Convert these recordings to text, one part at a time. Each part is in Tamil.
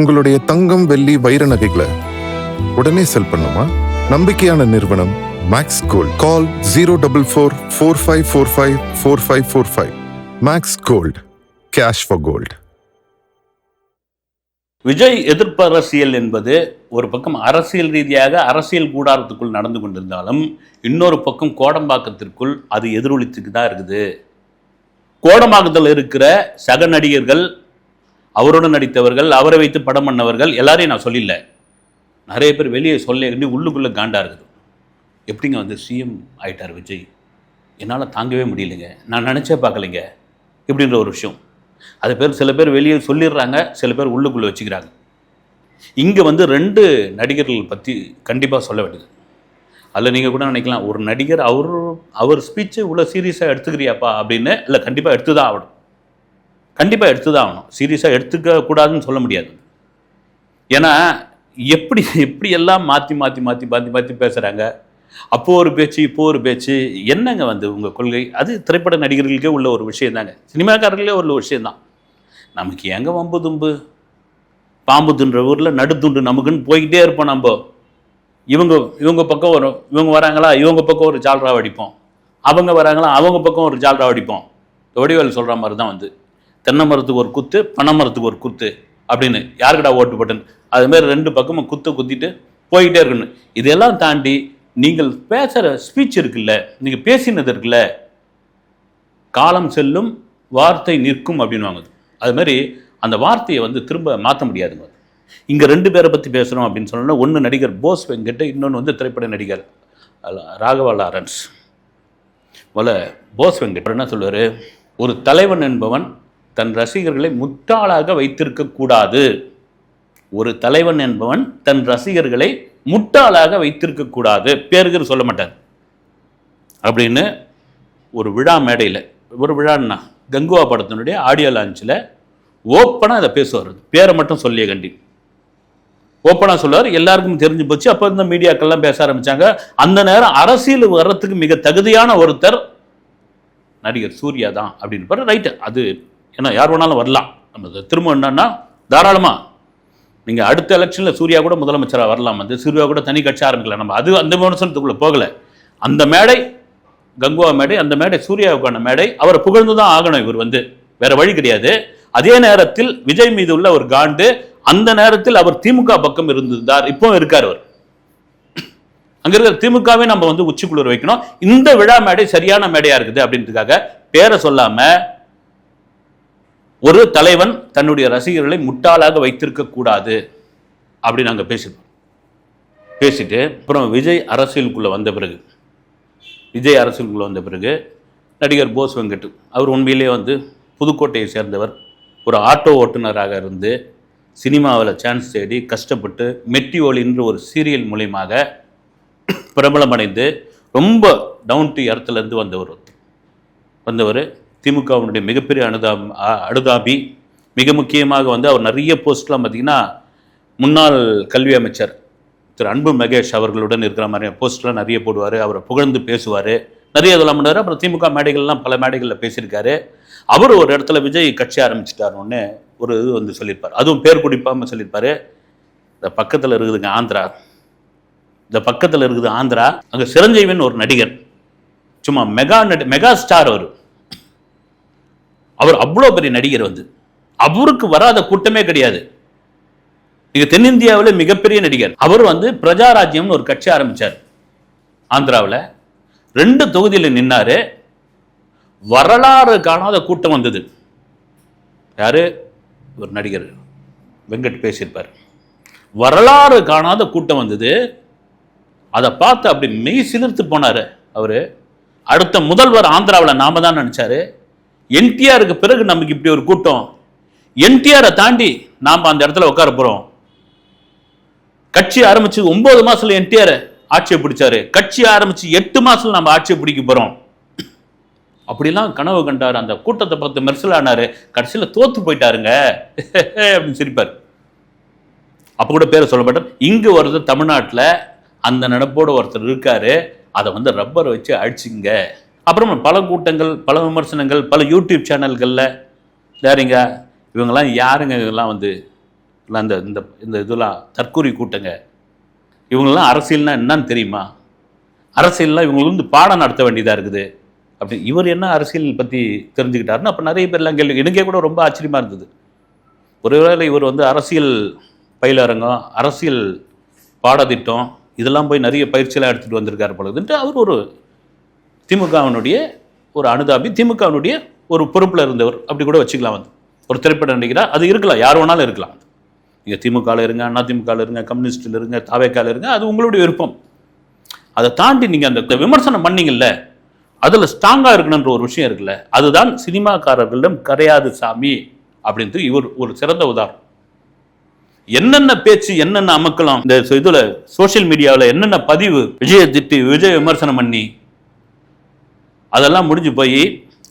உங்களுடைய தங்கம், வெள்ளி, வைர நகைகளை உடனே செல் பண்ணுமா? நம்பிக்கையான நிறுவனம் Max Gold. Call 04445454545. Max Gold, cash for gold. Vijay எதிர்ப்பு அரசியல் என்பது ஒரு பக்கம் அரசியல் ரீதியாக அரசியல் கூடாரத்துக்குள் நடந்து கொண்டிருந்தாலும் இன்னொரு பக்கம் கோடம்பாக்கத்திற்குள் அது எதிரொலித்துக்கு தான் இருக்குது. கோடம்பாக்கத்தில் இருக்கிற சக நடிகர்கள், அவருடன் நடித்தவர்கள், அவரை வைத்து படம் பண்ணவர்கள் எல்லாரையும் நான் சொல்லிடல. நிறைய பேர் வெளியே சொல்ல உள்ளுக்குள்ளே காண்டா இருக்குது. எப்படிங்க வந்து சிஎம் ஆயிட்டார் விஜய், என்னால் தாங்கவே முடியலைங்க, நான் நினச்சே பார்க்கலைங்க இப்படின்ற ஒரு விஷயம். அது பேர் சில பேர் வெளியே சொல்லிடுறாங்க, சில பேர் உள்ளுக்குள்ளே வச்சுக்கிறாங்க. இங்கே வந்து 2 நடிகர்கள் பற்றி கண்டிப்பாக சொல்ல வேண்டியது. அதில் நீங்கள் கூட நினைக்கலாம், ஒரு நடிகர் அவர் ஸ்பீச்சு இவ்வளோ சீரியஸாக எடுத்துக்கிறியாப்பா அப்படின்னு. இல்லை, கண்டிப்பாக எடுத்து தான் ஆகணும், கண்டிப்பாக எடுத்து தான் ஆகணும். சீரியஸாக எடுத்துக்க கூடாதுன்னு சொல்ல முடியாது. ஏன்னா எப்படி எல்லாம் மாற்றி மாற்றி மாற்றி மாற்றி மாற்றி பேசுகிறாங்க. அப்போது ஒரு பேச்சு, இப்போ ஒரு பேச்சு. என்னங்க வந்து உங்கள் கொள்கை? அது திரைப்பட நடிகர்களுக்கே உள்ள ஒரு விஷயம் தாங்க, சினிமாக்காரர்களே உள்ள விஷயந்தான். நமக்கு எங்கே வம்பு தும்பு? பாம்பு துன்ற ஊரில் நடுத்துண்டு நமக்குன்னு போய்கிட்டே இருப்போம். நம்ம இவங்க பக்கம் வரும், இவங்க வராங்களா இவங்க பக்கம் ஒரு ஜால்ரா அடிப்போம், அவங்க வராங்களா அவங்க பக்கம் ஒரு ஜால்ரா அடிப்போம். வடிவேல் சொல்கிற மாதிரி தான் வந்து தென்னை மரத்துக்கு ஒரு குத்து, பனை மரத்துக்கு ஒரு குத்து அப்படின்னு. யாருக்கடா ஓட்டு போட்டுன்னு அதுமாரி 2 பக்கமும் குத்திட்டு போய்கிட்டே இருக்கணும். இதெல்லாம் தாண்டி நீங்கள் பேசுகிற ஸ்பீச் இருக்குல்ல, நீங்கள் பேசினது இருக்குல்ல, காலம் செல்லும் வார்த்தை நிற்கும் அப்படின்வாங்க. அது மாதிரி அந்த வார்த்தையை வந்து திரும்ப மாற்ற முடியாதுங்க. இங்கே 2 பேரை பற்றி பேசுகிறோம் அப்படின்னு சொன்னோன்னா, ஒன்று நடிகர் போஸ் வெங்கட், இன்னொன்று வந்து திரைப்பட நடிகர் ராகவா லாரன்ஸ். போஸ் வெங்கட் என்ன சொல்லுவார்? ஒரு தலைவன் என்பவன் தன் ரசிகர்களை முட்டாளாக வைத்திருக்கக்கூடாது. ஒரு தலைவன் என்பவன் தன் ரசிகர்களை முட்டாளாக வைத்திருக்கக்கூடாது, பேருக்கு சொல்ல மாட்டார் அப்படின்னு ஒரு விழா மேடையில், ஒரு விழான்னா கங்குவா படத்தினுடைய ஆடியோ லான்ச்சில் ஓப்பனாக அதை பேசுவார். பேரை மட்டும் சொல்லிய கண்டி ஓப்பனாக சொல்லுவார். எல்லாருக்கும் தெரிஞ்சு போச்சு. அப்போ இந்த மீடியாக்கள்லாம் பேச ஆரம்பித்தாங்க. அந்த நேரம் அரசியல் வர்றதுக்கு மிக தகுதியான ஒருத்தர் நடிகர் சூர்யா தான் அப்படின்னு பாரு. ரைட்டு, அது ஏன்னா யார் வேணாலும் வரலாம். நம்ம திரும்ப என்னன்னா, தாராளமாக நீங்கள் அடுத்த எலெக்ஷனில் சூர்யா கூட முதலமைச்சராக வரலாம். வந்து சூர்யா கூட தனி கட்சி ஆரம்பிக்கலாம். நம்ம அது அந்த விமர்சனத்துக்குள்ளே போகலை. அந்த மேடை கங்குவா மேடை, அந்த மேடை சூர்யாவுக்கான மேடை. அவரை புகழ்ந்து தான் ஆகணும். இவர் வந்து வேற வழி கிடையாது. அதே நேரத்தில் விஜய் மீது உள்ள ஒரு காண்டு, அந்த நேரத்தில் அவர் திமுக பக்கம் இருந்திருந்தார், இப்போ இருக்கார் அவர். அங்க இருக்கிற திமுகவே நம்ம வந்து உச்சிக்குள்ள வைக்கணும். இந்த விழா மேடை சரியான மேடையா இருக்குது அப்படின்றதுக்காக பேரை சொல்லாம ஒரு தலைவன் தன்னுடைய ரசிகர்களை முட்டாளாக வைத்திருக்க கூடாது அப்படி நாங்கள் பேசிட்டு அப்புறம் விஜய் அரசியலுக்குள்ள வந்த பிறகு நடிகர் போஸ் வெங்கட் அவர் உண்மையிலே வந்து புதுக்கோட்டையை சேர்ந்தவர். ஒரு ஆட்டோ ஓட்டுநராக இருந்து சினிமாவில் சான்ஸ் தேடி கஷ்டப்பட்டு மெட்டி ஒலின்ற ஒரு சீரியல் மூலியமாக பிரபலமடைந்து ரொம்ப டவுன் டு எர்த்துலேருந்து வந்தவர். திமுகவினுடைய மிகப்பெரிய அனுதாபி. மிக முக்கியமாக வந்து அவர் நிறைய போஸ்ட்லாம் பார்த்திங்கன்னா முன்னாள் கல்வி அமைச்சர் திரு அன்பு மகேஷ் அவர்களுடன் இருக்கிற மாதிரி போஸ்ட்லாம் நிறைய போடுவார். அவரை புகழ்ந்து பேசுவார், நிறைய இதெல்லாம் பண்ணுவார். அப்புறம் திமுக மேடைகள்லாம் பல மேடைகளில் பேசியிருக்காரு. அவர் ஒரு இடத்துல விஜய் கட்சி ஆரம்பிச்சிட்டாருன்னு ஒரு இது வந்து சொல்லியிருப்பார். அதுவும் பேர் குடிப்பாமல் சொல்லியிருப்பார். இந்த பக்கத்தில் இருக்குதுங்க ஆந்திரா, அங்கே சிரஞ்சீவின்னு ஒரு நடிகர், சும்மா மெகா ஸ்டார். அவர் அவ்வளோ பெரிய நடிகர். வந்து அவருக்கு வராத கூட்டமே கிடையாது. நீங்க தென்னிந்தியாவில் மிகப்பெரிய நடிகர். அவர் வந்து பிரஜாராஜ்யம்னு ஒரு கட்சி ஆரம்பிச்சார் ஆந்திராவில். 2 தொகுதியில் நின்னாரு. வரலாறு காணாத கூட்டம் வந்தது. யாரு? ஒரு நடிகர் வெங்கட் பேசியிருப்பார். வரலாறு காணாத கூட்டம் வந்தது. அதை பார்த்து அப்படி மெய் சிலிர்த்து போனாரு அவரு. அடுத்த முதல்வர் ஆந்திராவில் நாம தான் நினைச்சாரு. என்டிஆருக்கு பிறகு நமக்கு இப்படி ஒரு கூட்டம், என்டிஆரை தாண்டி நாம் அந்த இடத்துல உட்கார போறோம். கட்சி ஆரம்பிச்சு 9 மாசத்துல என்டிஆர் ஆட்சியை பிடிச்சாரு. கட்சி ஆரம்பிச்சு 8 மாசத்துல நம்ம ஆட்சியை பிடிக்க போறோம். அப்படிலாம் கனவு கண்டாரு. அந்த கூட்டத்தை பார்த்து மெர்சல் ஆனாரு. கடைசியில் தோத்து போயிட்டாருங்க அப்படின்னு சிரிப்பார். அப்ப கூட பேரை சொல்லப்பட்டார். இங்கு ஒருத்தர் தமிழ்நாட்டில் அந்த நடப்போட ஒருத்தர் இருக்காரு. அதை வந்து ரப்பரை வச்சு அடிச்சுங்க. அப்புறம் பல கூட்டங்கள், பல விமர்சனங்கள், பல யூடியூப் சேனல்களில் யாருங்க இவங்கெல்லாம் வந்து இல்லை அந்த இந்த இந்த இதெல்லாம் தற்கூரி கூட்டங்க, இவங்கெல்லாம் அரசியல்னா என்னன்னு தெரியுமா? அரசியல்லாம் இவங்களுக்கு வந்து பாடம் நடத்த வேண்டியதாக இருக்குது. அப்படி இவர் என்ன அரசியல் பற்றி தெரிஞ்சுக்கிட்டாருன்னு அப்போ நிறைய பேர்லாம் கேள்வி. எனக்கே கூட ரொம்ப ஆச்சரியமாக இருந்தது. ஒருவேளை இவர் வந்து அரசியல் பயிலரங்கம், அரசியல் பாடத்திட்டம் இதெல்லாம் போய் நிறைய பயிற்சியெல்லாம் எடுத்துகிட்டு வந்திருக்காரு பொழுதுன்ட்டு அவர் ஒரு திமுகவினுடைய ஒரு அனுதாபி, திமுகவினுடைய ஒரு பொறுப்பில் இருந்தவர் அப்படி கூட வச்சுக்கலாம். வந்து ஒரு திரைப்பட நடிகராக அது இருக்கலாம், யார் வேணாலும் இருக்கலாம். நீங்கள் திமுகவில் இருங்க, அண்ணா திமுகவில் இருங்க, கம்யூனிஸ்டில் இருங்க, தாவேக்காவில் இருங்க, அது உங்களுடைய விருப்பம். அதை தாண்டி நீங்கள் அந்த விமர்சனம் பண்ணீங்கல்ல, அதில் ஸ்ட்ராங்காக இருக்கணுன்ற ஒரு விஷயம் இருக்குல்ல, அதுதான் சினிமாக்காரர்களிடம் கரையாது சாமி அப்படின்ட்டு இவர் ஒரு சிறந்த உதாரணம். என்னென்ன பேச்சு, என்னென்ன அமக்கலாம் இந்த இதில் சோசியல் மீடியாவில் என்னென்ன பதிவு, விஜயை திட்டி விஜய் விமர்சனம் பண்ணி அதெல்லாம் முடிஞ்சு போய்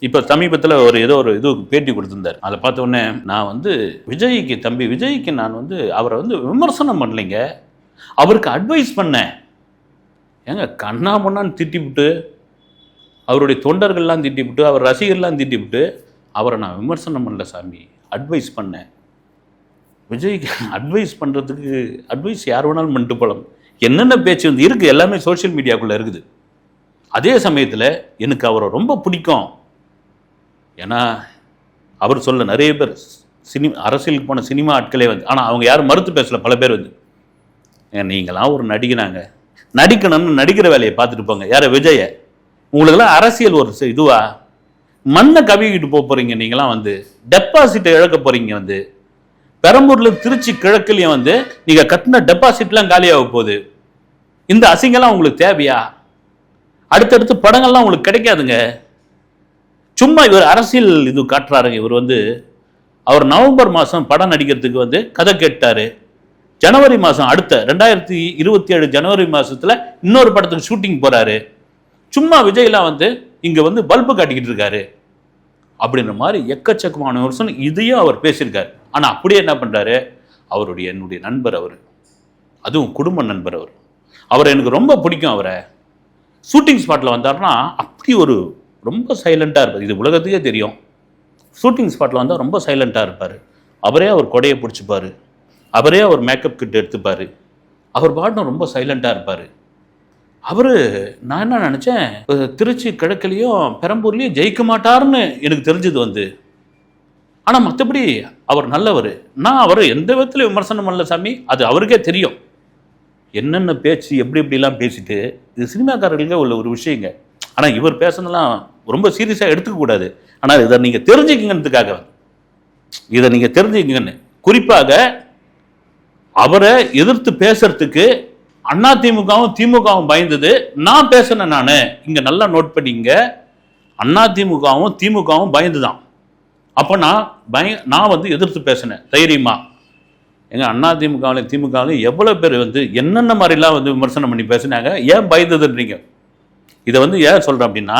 இப்போ சமீபத்தில் ஏதோ ஒரு இது பேட்டி கொடுத்துருந்தார். அதை பார்த்த உடனே நான் வந்து விஜய்க்கு நான் வந்து அவரை வந்து விமர்சனம் பண்ணலைங்க, அவருக்கு அட்வைஸ் பண்ணேன். ஏங்க கண்ணா முன்னான்னு திட்டிவிட்டு, அவருடைய தொண்டர்கள்லாம் திட்டிவிட்டு, அவர் ரசிகர்லாம் திட்டிவிட்டு, அவரை நான் விமர்சனம் பண்ணல சாமி, அட்வைஸ் பண்ணேன். விஜய்க்கு அட்வைஸ் பண்ணுறதுக்கு அட்வைஸ் யார் வேணாலும் பண்ணிட்டு போகலாம். என்னென்ன பேச்சு வந்து இருக்குது, எல்லாமே சோஷியல் மீடியாக்குள்ளே இருக்குது. அதே சமயத்தில் எனக்கு அவரை ரொம்ப பிடிக்கும். ஏன்னா அவர் சொல்ல நிறைய பேர் அரசியலுக்கு போன சினிமா ஆட்களே வந்து, ஆனால் அவங்க யாரும் மறுத்து பேசல. பல பேர் வந்து நீங்களாம் ஒரு நடிகனாங்க, நடிக்கணும்னு நடிக்கிற வேலையை பார்த்துட்டு போங்க. யாரை? விஜய. உங்களுக்கெல்லாம் அரசியல் ஒரு இதுவா? மண்ணை கவிக்கிட்டு போகிறீங்க. நீங்களாம் வந்து டெபாசிட்டை இழக்க போகிறீங்க. வந்து பெரம்பூரில் திருச்சி கிழக்குலையும் வந்து நீங்கள் கட்டின டெபாசிட்லாம் காலியாக போகுது. இந்த அசிங்கெல்லாம் உங்களுக்கு தேவையா? அடுத்தடுத்து படங்கள்லாம் உங்களுக்கு கிடைக்காதுங்க. சும்மா இவர் அரசியல் இது காட்டுறாருங்க. இவர் வந்து அவர் நவம்பர் மாதம் படம் நடிக்கிறதுக்கு வந்து கதை கேட்டார். ஜனவரி மாதம் அடுத்த 2027 ஜனவரி மாதத்தில் இன்னொரு படத்துக்கு ஷூட்டிங் போகிறாரு. சும்மா விஜய்லாம் வந்து இங்கே வந்து பல்பு காட்டிக்கிட்டு இருக்காரு அப்படின்ற மாதிரி எக்கச்சக்கமான வருஷம் இதையும் அவர் பேசியிருக்காரு. ஆனால் அப்படியே என்ன பண்ணுறாரு, என்னுடைய நண்பர் அவர், அதுவும் குடும்ப நண்பர் அவர் எனக்கு ரொம்ப பிடிக்கும். அவரை ஷூட்டிங் ஸ்பாட்டில் வந்தார்னா அப்படி ஒரு ரொம்ப சைலண்ட்டாக இருப்பார். இது உலகத்துக்கே தெரியும். ஷூட்டிங் ஸ்பாட்டில் வந்தால் ரொம்ப சைலண்ட்டாக இருப்பார். அவரே அவர் கொடையை பிடிச்சிப்பார், அவரே அவர் மேக்கப் கிட் எடுத்துப்பார், அவர் பாட்டும் ரொம்ப சைலண்ட்டாக இருப்பார். நான் என்ன நினச்சேன், திருச்சி கிழக்குலையும் பெரம்பூர்லேயும் ஜெயிக்க மாட்டார்னு எனக்கு தெரிஞ்சது வந்து. ஆனால் மற்றபடி அவர் நல்லவர். நான் அவர் எந்த விதத்தில் விமர்சனம் பண்ணல சாமி, அது அவருக்கே தெரியும். என்னென்ன பேச்சு எப்படி எப்படிலாம் பேசிட்டு, இது சினிமாக்காரர்களுக்கே உள்ள ஒரு விஷயங்க. ஆனால் இவர் பேசுனதெல்லாம் ரொம்ப சீரியஸாக எடுத்துக்கக்கூடாது. ஆனால் இதை நீங்கள் தெரிஞ்சுக்கிங்கிறதுக்காக, இதை நீங்கள் தெரிஞ்சுக்கிங்கன்னு, குறிப்பாக அவரை எதிர்த்து பேசுறதுக்கு அதிமுகவும் திமுகவும் பயந்தது. நான் பேசினேன். நான் இங்கே நல்லா நோட் பண்ணிங்க, அதிமுகவும் திமுகவும் பயந்து தான். அப்போ நான் வந்து எதிர்த்து பேசினேன் தைரியமா. எங்கள் அதிமுகவிலையும் திமுகவிலையும் எவ்வளோ பேர் வந்து என்னென்ன மாதிரிலாம் வந்து விமர்சனம் பண்ணி பேசினாங்க. ஏன் பயந்ததுன்றீங்க? இதை வந்து ஏன் சொல்கிறேன் அப்படின்னா,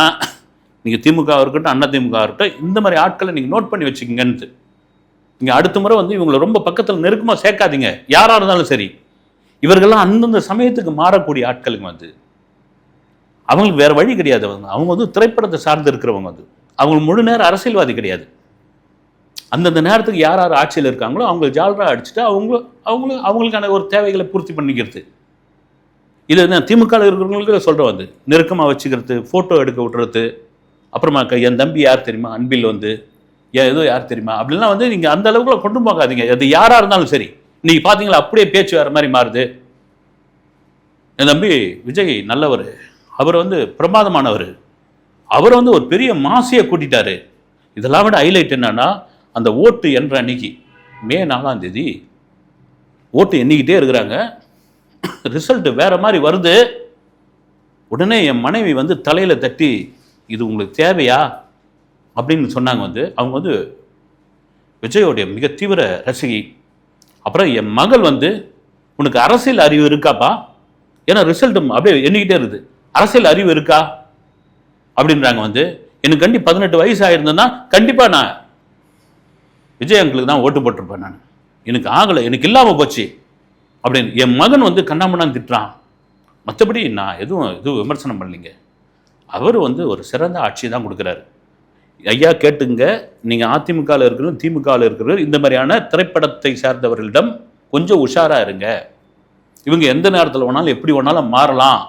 நீங்கள் திமுக இருக்கட்டும் அதிமுக இருக்கட்டும், இந்த மாதிரி ஆட்களை நீங்கள் நோட் பண்ணி வச்சுக்கிங்கன்ட்டு. நீங்கள் அடுத்த முறை வந்து இவங்களை ரொம்ப பக்கத்தில் நெருக்கமாக சேர்க்காதீங்க. யாராக இருந்தாலும் சரி, இவர்கள்லாம் அந்தந்த சமயத்துக்கு மாறக்கூடிய ஆட்களுக்கு வந்து அவங்களுக்கு வேறு வழி கிடையாது. அவங்க வந்து திரைப்படத்தை சார்ந்து இருக்கிறவங்க வந்து அவங்க முழு நேரம் அரசியல்வாதி கிடையாது. அந்தந்த நேரத்துக்கு யார் யார் ஆட்சியில் இருக்காங்களோ அவங்க ஜாலராக அடிச்சுட்டு அவங்களுக்கான ஒரு தேவைகளை பூர்த்தி பண்ணிக்கிறது. இது என்ன திமுக இருக்கிறவங்களுக்கு சொல்கிற வந்து நெருக்கமாக வச்சுக்கிறது, ஃபோட்டோ எடுக்க விட்டுறது, அப்புறமா என் தம்பி யார் தெரியுமா, அன்பில் வந்து ஏதோ யார் தெரியுமா அப்படின்லாம் வந்து நீங்கள் அந்த அளவுக்குள்ள கொண்டு போகாதீங்க. அது யாராக இருந்தாலும் சரி. இன்னைக்கு பார்த்தீங்களா அப்படியே பேச்சு வேறு மாதிரி மாறுது. என் தம்பி விஜய் நல்லவர், அவர் வந்து பிரமாதமானவர், அவர் வந்து ஒரு பெரிய மாசியை கூட்டிட்டாரு. இதெல்லாம் விட ஹைலைட் என்னன்னா, அந்த ஓட்டு என்ற அன்னைக்கு மே 4ஆம் தேதி ஓட்டு எண்ணிக்கிட்டே இருக்கிறாங்க. ரிசல்ட் வேற மாதிரி வருது. உடனே என் மனைவி வந்து தலையில் தட்டி, இது உங்களுக்கு தேவையா அப்படின்னு சொன்னாங்க. வந்து அவங்க வந்து விஜயோடைய மிக தீவிர ரசிகை. அப்புறம் என் மகள் வந்து, உனக்கு அரசியல் அறிவு இருக்காப்பா, ஏன்னா ரிசல்ட் அப்படியே எண்ணிக்கிட்டே இருக்குது, அரசியல் அறிவு இருக்கா அப்படின்றாங்க. வந்து எனக்கு 18 வயசு ஆயிருந்தேன்னா கண்டிப்பாக நான் விஜய் அங்கிளுக்கு தான் ஓட்டு போட்டிருப்பேன். நான் எனக்கு ஆகலை, எனக்கு இல்லாமல் போச்சு அப்படின்னு என் மகன் வந்து கண்ணாமண்ணான்னு திட்டுறான். மற்றபடி நான் எதுவும் விமர்சனம் பண்ணலைங்க. அவர் வந்து ஒரு சிறந்த ஆட்சியை தான் கொடுக்குறாரு. ஐயா கேட்டுங்க, நீங்க அதிமுகவில் இருக்கிற திமுகவில் இருக்கிற இந்த மாதிரியான திரைப்படத்தை சார்ந்தவர்களிடம் கொஞ்சம் உஷாரா இருங்க. இவங்க எந்த நேரத்தில் வேணாலும் எப்படி வேணாலும் மாறலாம்.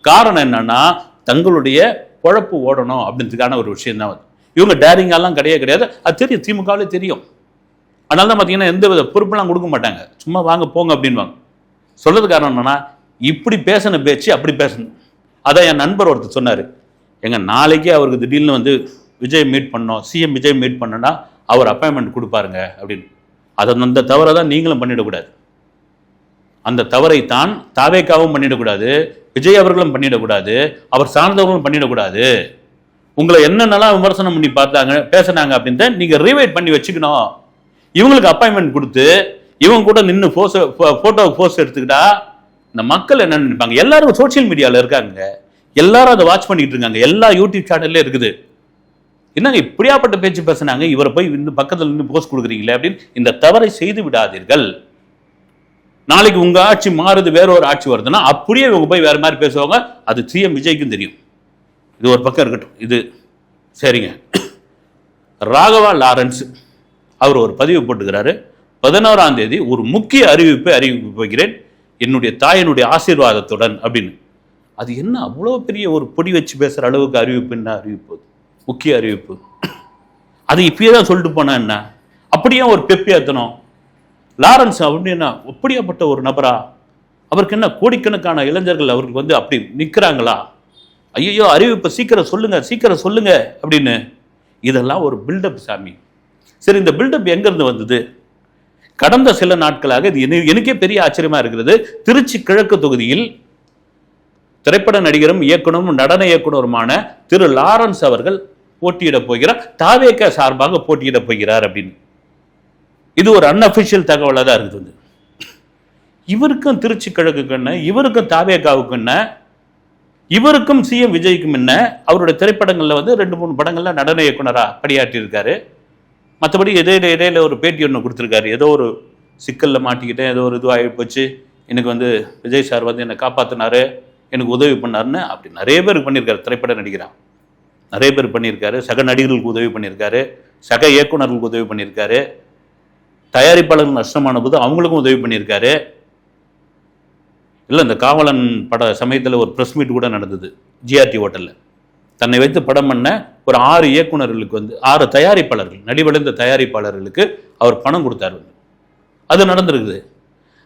காரணம் என்னன்னா தங்களுடைய பொழப்பு ஓடணும் அப்படின்றதுக்கான ஒரு விஷயம் தான். இவங்க டேரிங்காலாம் கிடையாது. அது தெரியும், திமுகவிலே தெரியும். அதனால தான் பார்த்தீங்கன்னா எந்த வித பொறுப்பெல்லாம் கொடுக்க மாட்டாங்க. சும்மா வாங்க போங்க அப்படின்வாங்க. சொல்றது காரணம் என்னன்னா இப்படி பேசின பேச்சு அப்படி பேசணும். அதான் என் நண்பர் ஒருத்தர் சொன்னார், எங்க நாளைக்கு அவருக்கு திடீர்னு வந்து விஜய் மீட் பண்ணோம், சிஎம் விஜய் மீட் பண்ணோன்னா அவர் அப்பாயின்மெண்ட் கொடுப்பாருங்க அப்படின்னு. அந்த தவறை தான் நீங்களும் பண்ணிடக்கூடாது. அந்த தவறை தான் தாவேக்காவும் பண்ணிடக்கூடாது, விஜய் அவர்களும் பண்ணிடக்கூடாது, அவர் சார்ந்தவர்களும் பண்ணிடக்கூடாது. உங்களை என்னென்னலாம் விமர்சனம் பண்ணி பார்த்தாங்க பேசினாங்க அப்படின்ட்டு நீங்க ரீவைட் பண்ணி வச்சுக்கணும். இவங்களுக்கு அப்பாயின்மெண்ட் கொடுத்து இவங்க கூட நின்று போட்டோ போஸ்ட் எடுத்துக்கிட்டா இந்த மக்கள் என்ன நினைப்பாங்க? எல்லாரும் சோசியல் மீடியாவில் இருக்காங்க, எல்லாரும் அதை வாட்ச் பண்ணிட்டு இருக்காங்க, எல்லா யூடியூப் சேனல்ல இருக்குது. என்னங்க இப்படியாப்பட்ட பேச்சு பேசினாங்க, இவரை போய் இந்த பக்கத்தில் நின்று போஸ்ட் கொடுக்குறீங்களே அப்படின்னு இந்த தவறை செய்து விடாதீர்கள். நாளைக்கு உங்க ஆட்சி மாறுது, வேற ஒரு ஆட்சி வருதுன்னா அப்படியே இவங்க போய் வேற மாதிரி பேசுவாங்க. அது சிஎம் விஜய்க்கும் தெரியும். இது ஒரு பக்கம் இருக்கட்டும். இது சரிங்க. ராகவா லாரன்ஸ் அவர் ஒரு பதிவு போட்டுக்கிறாரு, 11ஆம் தேதி ஒரு முக்கிய அறிவிப்பு போகிறேன் என்னுடைய தாயினுடைய ஆசீர்வாதத்துடன் அப்படின்னு. அது என்ன அவ்வளோ பெரிய ஒரு பொடி வச்சு பேசுற அளவுக்கு அறிவிப்பு? என்ன அறிவிப்பு? முக்கிய அறிவிப்பு. அது இப்பயே தான் சொல்லிட்டு போனா என்ன? அப்படியே ஒரு பெப்பி ஏத்தணும். லாரன்ஸ் அப்படின்னா அப்படியாப்பட்ட ஒரு நபரா? அவருக்கு என்ன கோடிக்கணக்கான இளைஞர்கள் அவருக்கு வந்து அப்படி நிற்கிறாங்களா? ஐயோ அறிவிப்பு சீக்கிரம் சொல்லுங்க அப்படின்னு. இதெல்லாம் ஒரு பில்டப் சாமி. சரி, இந்த பில்டப் எங்கிருந்து வந்தது? கடந்த சில நாட்களாக இது எனக்கே பெரிய ஆச்சரியமா இருக்கிறது. திருச்சி கிழக்கு தொகுதியில் திரைப்பட நடிகரும் இயக்குனரும் நடன இயக்குனருமான திரு லாரன்ஸ் அவர்கள் போட்டியிட போகிறார், தாவேக சார்பாக போட்டியிட போகிறார் அப்படின்னு. இது ஒரு அன்அபிஷியல் தகவலாக தான் இருக்குது. இவருக்கும் திருச்சி கிழக்குக்கு என்ன, இவருக்கும் தாவேகாவுக்கு என்ன, இவருக்கும் சிஎம் விஜய்க்கும் என்ன? அவருடைய திரைப்படங்கள்ல வந்து 2-3 படங்கள்ல நடன இயக்குனரா பணியாற்றி இருக்காரு. மற்றபடி இடையில ஒரு பேட்டி ஒன்று கொடுத்துருக்காரு. ஏதோ ஒரு சிக்கல்ல மாட்டிக்கிட்டேன், ஏதோ ஒரு இதுவாகி போச்சு, எனக்கு வந்து விஜய் சார் வந்து என்னை காப்பாற்றினாரு, எனக்கு உதவி பண்ணாருன்னு அப்படி நிறைய பேருக்கு பண்ணியிருக்காரு. திரைப்பட நடிகராக நிறைய பேர் பண்ணியிருக்காரு. சக நடிகர்களுக்கு உதவி பண்ணியிருக்காரு, சக இயக்குனர்களுக்கு உதவி பண்ணியிருக்காரு, தயாரிப்பாளர்கள் நஷ்டமான போது அவங்களுக்கும் உதவி பண்ணியிருக்காரு. இல்லை, இந்த காவலன் பட சமயத்தில் ஒரு ப்ரெஸ் மீட் கூட நடந்தது ஜிஆர்டி ஹோட்டலில். தன்னை வைத்து படம் பண்ண ஒரு 6 இயக்குனர்களுக்கு வந்து 6 தயாரிப்பாளர்கள், நடிவடைந்த தயாரிப்பாளர்களுக்கு அவர் பணம் கொடுத்தாரு. அது நடந்திருக்குது.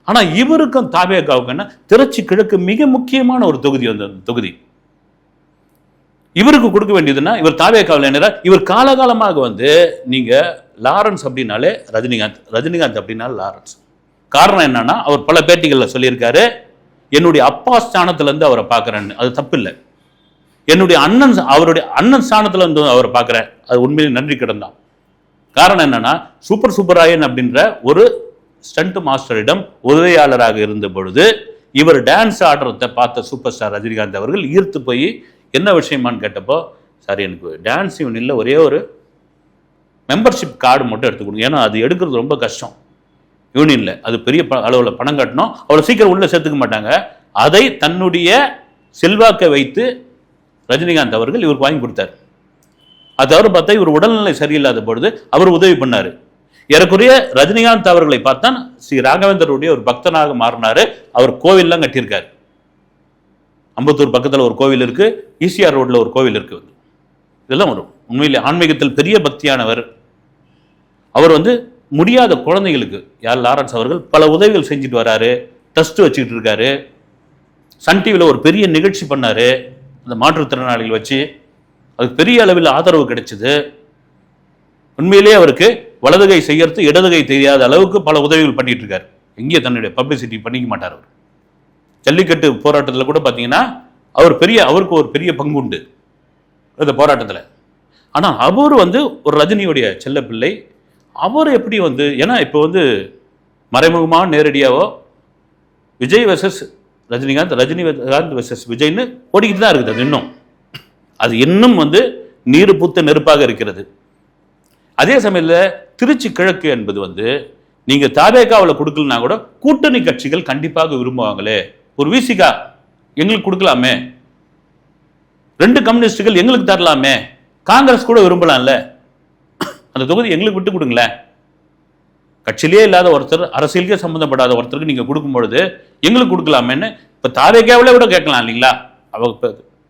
ஆனால் இவருக்கும் தாவேகாவுக்கு என்ன? திருச்சி கிழக்கு மிக முக்கியமான ஒரு தொகுதி. அந்த தொகுதி இவருக்கு கொடுக்க வேண்டியதுன்னா இவர் தாவேகாவில் என்ன? இவர் காலகாலமாக வந்து நீங்க லாரன்ஸ் அப்படின்னாலே ரஜினிகாந்த் அப்படின்னாலே லாரன்ஸ். காரணம் என்னன்னா அவர் பல பேட்டிகளில் சொல்லியிருக்காரு, என்னுடைய அப்பா ஸ்தானத்துல இருந்து அவரை பார்க்குறேன்னு. அது தப்பு இல்லை. அவருடைய அண்ணன் ஸ்தானத்துல இருந்து அவரை பார்க்குறேன், அது உண்மையிலே நன்றி கடன் தான். காரணம் என்னன்னா சூப்பர் சூப்பராயன் அப்படின்ற ஒரு ஸ்டண்ட் மாஸ்டரிடம் உதவியாளராக இருந்த பொழுது இவர் டான்ஸ் ஆடுறத பார்த்த சூப்பர் ஸ்டார் ரஜினிகாந்த் அவர்கள் ஈர்த்து போய் என்ன விஷயமானு கேட்டப்போ, சார் எனக்கு டான்ஸ் யூனியனில் ஒரே ஒரு மெம்பர்ஷிப் கார்டு மட்டும் எடுத்து கொடுங்க, ஏன்னா அது எடுக்கிறது ரொம்ப கஷ்டம் யூனியனில், அது பெரிய அளவில் பணம் கட்டணும், அவ்வளோ சீக்கிரம் உள்ளே சேர்த்துக்க மாட்டாங்க. அதை தன்னுடைய செல்வாக்கை வைத்து ரஜினிகாந்த் அவர்கள் இவருக்கு வாங்கி கொடுத்தார். அது தவிர பார்த்தா இவர் உடல்நிலை சரியில்லாத பொழுது அவர் உதவி பண்ணார். ஏறக்குறைய ரஜினிகாந்த் அவர்களை பார்த்தா ஸ்ரீ ராகவேந்தருடைய ஒரு பக்தனாக மாறினாரு. அவர் கோவில்லாம் கட்டியிருக்காரு. அம்பத்தூர் பக்கத்தில் ஒரு கோவில் இருக்கு, ஈசிஆர் ரோட்ல ஒரு கோவில் இருக்கு. இதெல்லாம் வரும். உண்மையிலே ஆன்மீகத்தில் பெரிய பக்தியானவர். அவர் வந்து முடியாத குழந்தைகளுக்கு லாரன்ஸ் அவர்கள் பல உதவிகள் செஞ்சுட்டு வராரு. ட்ரஸ்ட் வச்சுக்கிட்டு இருக்காரு. சன் டிவியில் ஒரு பெரிய நிகழ்ச்சி பண்ணாரு அந்த மாற்றுத்திறனாளிகள் வச்சு. அதுக்கு பெரிய அளவில் ஆதரவு கிடைச்சது. உண்மையிலேயே அவருக்கு வலதுகை செய்யறது இடதுகை தெரியாத அளவுக்கு பல உதவிகள் பண்ணிட்டு இருக்காரு. எங்கே தன்னுடைய பப்ளிசிட்டி பண்ணிக்க மாட்டார். அவர் ஜல்லிக்கட்டு போராட்டத்தில் கூட பார்த்தீங்கன்னா அவருக்கு ஒரு பெரிய பங்கு உண்டு இந்த போராட்டத்தில். ஆனால் அவர் வந்து ஒரு ரஜினியுடைய செல்ல பிள்ளை. அவர் எப்படி வந்து, ஏன்னா இப்போ வந்து மறைமுகமாக நேரடியாவோ விஜய் வெர்சஸ் ரஜினிகாந்த் வெர்சஸ் விஜய்னு ஓடிக்கிட்டு தான் இருக்குது. அது இன்னும் வந்து நீர் பூத்த நெருப்பாக இருக்கிறது. அதே சமயத்தில் திருச்சி கிழக்கு என்பது வந்து நீங்க தாவேகாவில் கொடுக்கலனா கூட கூட்டணி கட்சிகள் கண்டிப்பாக விரும்புவாங்களே. ஒரு விசிகா எங்களுக்கு கொடுக்கலாமே, 2 கம்யூனிஸ்டுகள் எங்களுக்கு தரலாமே, காங்கிரஸ் கூட விரும்பலாம்ல, அந்த தொகுதி எங்களுக்கு விட்டு கொடுங்களேன். கட்சியிலே இல்லாத ஒருத்தர், அரசியலுக்கே சம்பந்தப்படாத ஒருத்தருக்கு நீங்க கொடுக்கும் பொழுது எங்களுக்கு கொடுக்கலாமேன்னு இப்ப தாவேக்காவில கூட கேட்கலாம் இல்லைங்களா? அவங்க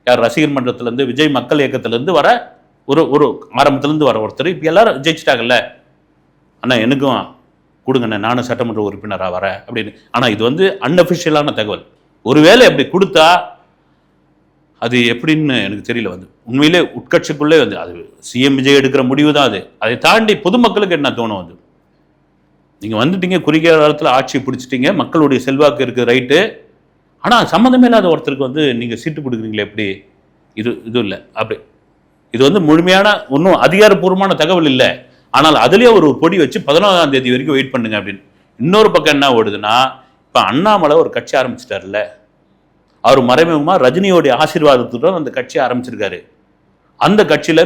யார் ரசிகர் மன்றத்துல இருந்து, விஜய் மக்கள் இயக்கத்துல இருந்து வர ஒரு ஆரம்பத்துல இருந்து வர ஒருத்தர் இப்ப எல்லாரும் ஜெயிச்சிட்டாங்கல்ல, அண்ணா எனக்கும் கொடுங்கண்ணே, நானும் சட்டமன்ற உறுப்பினராக வரேன் அப்படின்னு. ஆனா இது வந்து அன்அஃபிஷியலான தகவல். ஒருவேளை அப்படி கொடுத்தா அது எப்படின்னு எனக்கு தெரியல. வந்து உண்மையிலே உட்கட்சிக்குள்ளே வந்து அது சிஎம் விஜய் எடுக்கிற முடிவு தான் அது. அதை தாண்டி பொதுமக்களுக்கு என்ன தோணும்? வந்து நீங்க வந்துட்டீங்க, குறுகிய காலத்தில் ஆட்சி பிடிச்சிட்டீங்க, மக்களுடைய செல்வாக்கு இருக்கு, ரைட்டு. ஆனா சம்மந்தமே இல்லாத ஒருத்தருக்கு வந்து நீங்க சீட்டு கொடுக்குறீங்களே, எப்படி? இது இல்லை அப்படி. இது வந்து முழுமையான ஒன்றும் அதிகாரப்பூர்வமான தகவல் இல்லை. ஆனால் அதுலேயே ஒரு பொடி வச்சு 14ஆம் தேதி வரைக்கும் வெயிட் பண்ணுங்க அப்படின்னு. இன்னொரு பக்கம் என்ன ஓடுதுன்னா, இப்போ அண்ணாமலை ஒரு கட்சி ஆரம்பிச்சிட்டார்ல, அவர் மறைமுகமாக ரஜினியோடைய ஆசீர்வாதத்துடன் அந்த கட்சி ஆரம்பிச்சிருக்காரு. அந்த கட்சியில்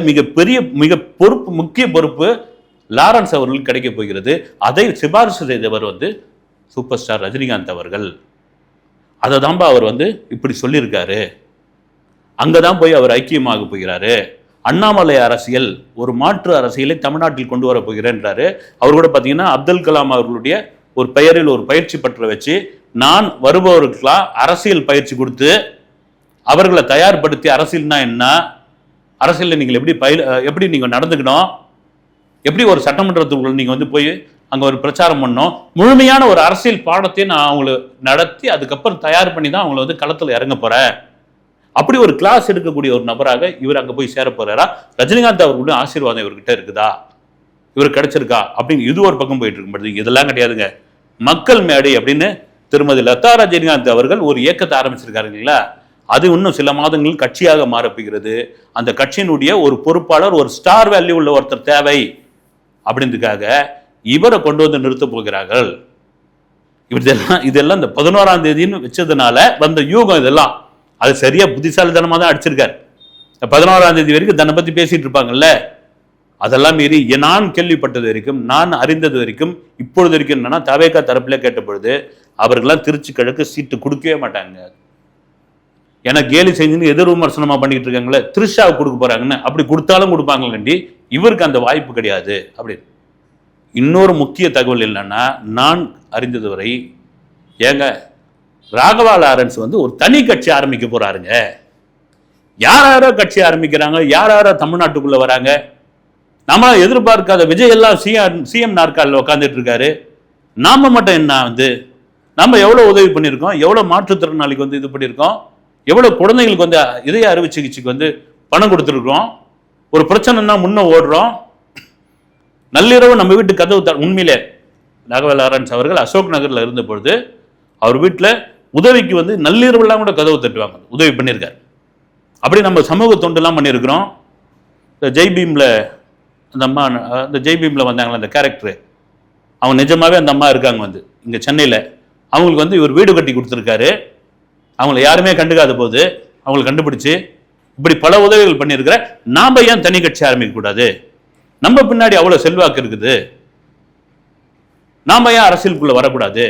முக்கிய பொறுப்பு லாரன்ஸ் அவர்களுக்கு கிடைக்க போகிறது. அதை சிபாரிசு செய்தவர் வந்து சூப்பர் ஸ்டார் ரஜினிகாந்த் அவர்கள். அதை தான்பா அவர் வந்து இப்படி சொல்லியிருக்காரு. அங்கதான் போய் அவர் ஐக்கியமாக போகிறாரு. அண்ணாமலை அரசியல், ஒரு மாற்று அரசியலை தமிழ்நாட்டில் கொண்டு வர போகிறேன்றாரு. அவர் கூட பார்த்தீங்கன்னா அப்துல் கலாம் அவர்களுடைய ஒரு பெயரில் ஒரு பயிற்சி பற்ற வச்சு, நான் வருபவருக்கெல்லாம் அரசியல் பயிற்சி கொடுத்து அவர்களை தயார்படுத்தி, அரசியல்னா என்ன, அரசியலில் நீங்கள் எப்படி நீங்கள் நடந்துக்கணும், எப்படி ஒரு சட்டமன்றத்துக்குள்ள நீங்கள் வந்து போய் அங்கே ஒரு பிரச்சாரம் பண்ணணும், முழுமையான ஒரு அரசியல் பாடத்தை நான் அவங்களை நடத்தி அதுக்கப்புறம் தயார் பண்ணி தான் அவங்கள வந்து களத்தில் இறங்க போகிறேன். அப்படி ஒரு கிளாஸ் எடுக்கக்கூடிய ஒரு நபராக இவர் அங்கே போய் சேர போறாரா? ரஜினிகாந்த் அவர்களுடைய ஆசீர்வாதம் இவர்கிட்ட இருக்குதா, இவர் கிடைச்சிருக்கா அப்படின்னு இது ஒரு பக்கம் போயிட்டு இருக்கும். இதெல்லாம் கிடையாதுங்க. மக்கள் மேடை அப்படின்னு திருமதி லதா ரஜினிகாந்த் அவர்கள் ஒரு இயக்கத்தை ஆரம்பிச்சிருக்காரு இல்லைங்களா? அது இன்னும் சில மாதங்கள் கட்சியாக மாறப்போகிறது. அந்த கட்சியினுடைய ஒரு பொறுப்பாளர், ஒரு ஸ்டார் வேல்யூ உள்ள ஒருத்தர் தேவை அப்படின்றதுக்காக இவரை கொண்டு வந்து நிறுத்த போகிறார்கள். இதெல்லாம் இந்த 11ஆம் தேதின்னு வச்சதுனால வந்த யூகம் இதெல்லாம். அது சரியா புத்திசாலித்தனமா தான் அடிச்சிருக்காரு. 11ஆம் தேதி வரைக்கும் தன்னை பத்தி பேசிட்டு இருப்பாங்கல்ல, அதெல்லாம் மீறி நான் கேள்விப்பட்டது வரைக்கும், நான் அறிந்தது வரைக்கும், இப்பொழுது வரைக்கும் என்னன்னா, தவேகா தரப்புல கேட்ட பொழுது அவர்கள்லாம் திருச்சி கிழக்கு சீட்டு கொடுக்கவே மாட்டாங்க. ஏன்னா கேலி செஞ்சுன்னு எதிர் விமர்சனமா பண்ணிட்டு இருக்காங்களே, த்ரிஷாவுக்கு கொடுக்க போறாங்கன்னு. அப்படி கொடுத்தாலும் கொடுப்பாங்கண்டி, இவருக்கு அந்த வாய்ப்பு கிடையாது அப்படின்னு. இன்னொரு முக்கிய தகவல் என்னன்னா, நான் அறிந்தது வரை ஏங்க ராகவா லாரன்ஸ் வந்து ஒரு தனி கட்சி ஆரம்பிக்க போறாருங்க. யாரோ கட்சி ஆரம்பிக்கிறாங்க, யாரோ தமிழ்நாட்டுக்குள்ள வராங்க. நாம எதிர்பார்க்காத விஜய் எல்லாம் சிஎம் நாற்காலில் உட்காந்துட்டு இருக்காரு. நாம மட்டும் என்ன வந்து நம்ம எவ்வளவு உதவி பண்ணியிருக்கோம், எவ்வளவு மாற்றுத்திறனாளிக்கு வந்து இது பண்ணியிருக்கோம், எவ்வளவு குழந்தைகளுக்கு வந்து இதய அறுவை சிகிச்சைக்கு வந்து பணம் கொடுத்துருக்கோம். ஒரு பிரச்சனைனா முன்ன ஓடுறோம். நள்ளிரவு நம்ம வீட்டு கதவு உண்மையிலே ராகவா லாரன்ஸ் அவர்கள் அசோக் நகர்ல இருந்த பொழுது அவர் வீட்டில் உதவிக்கு வந்து நள்ளிரவுலாம் கூட கதவு தட்டுவாங்க, உதவி பண்ணியிருக்காரு. அப்படி நம்ம சமூக தொண்டுலாம் பண்ணியிருக்கிறோம். இந்த ஜெய்பீமில் அந்த அம்மா, அந்த ஜெய்பீமில் வந்தாங்களே அந்த கேரக்டரு, அவங்க நிஜமாவே அந்த அம்மா இருக்காங்க வந்து இங்கே சென்னையில். அவங்களுக்கு வந்து இவர் வீடு கட்டி கொடுத்துருக்காரு. அவங்கள யாருமே கண்டுக்காத போது அவங்களை கண்டுபிடிச்சு இப்படி பல உதவிகள் பண்ணியிருக்கிற நாம ஏன் தனி கட்சி ஆரம்பிக்க கூடாது? நம்ம பின்னாடி அவ்வளோ செல்வாக்கு இருக்குது, நாம ஏன் அரசியலுக்குள்ள வரக்கூடாது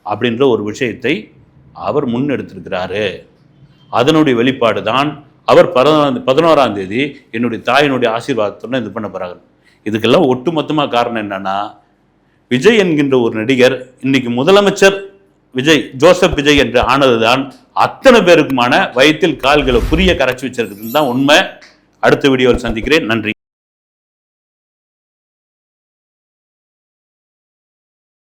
அப்படின்ற ஒரு விஷயத்தை அவர் முன்னெடுத்திருக்கிறாரு. அதனுடைய வெளிப்பாடு தான் அவர் 11ஆம் தேதி என்னுடைய தாயினுடைய ஆசீர்வாதத்துடன் இது பண்ண போறாங்க. இதுக்கெல்லாம் ஒட்டுமொத்தமாக காரணம் என்னன்னா, விஜய் என்கின்ற ஒரு நடிகர் இன்னைக்கு முதலமைச்சர் ஜோசப் விஜய் என்று ஆனதுதான் அத்தனை பேருக்குமான வயிற்றில் கால்களை புரிய கரைச்சி வச்சிருக்குதுன்னு தான் உண்மை. அடுத்த வீடியோவில் சந்திக்கிறேன். நன்றி.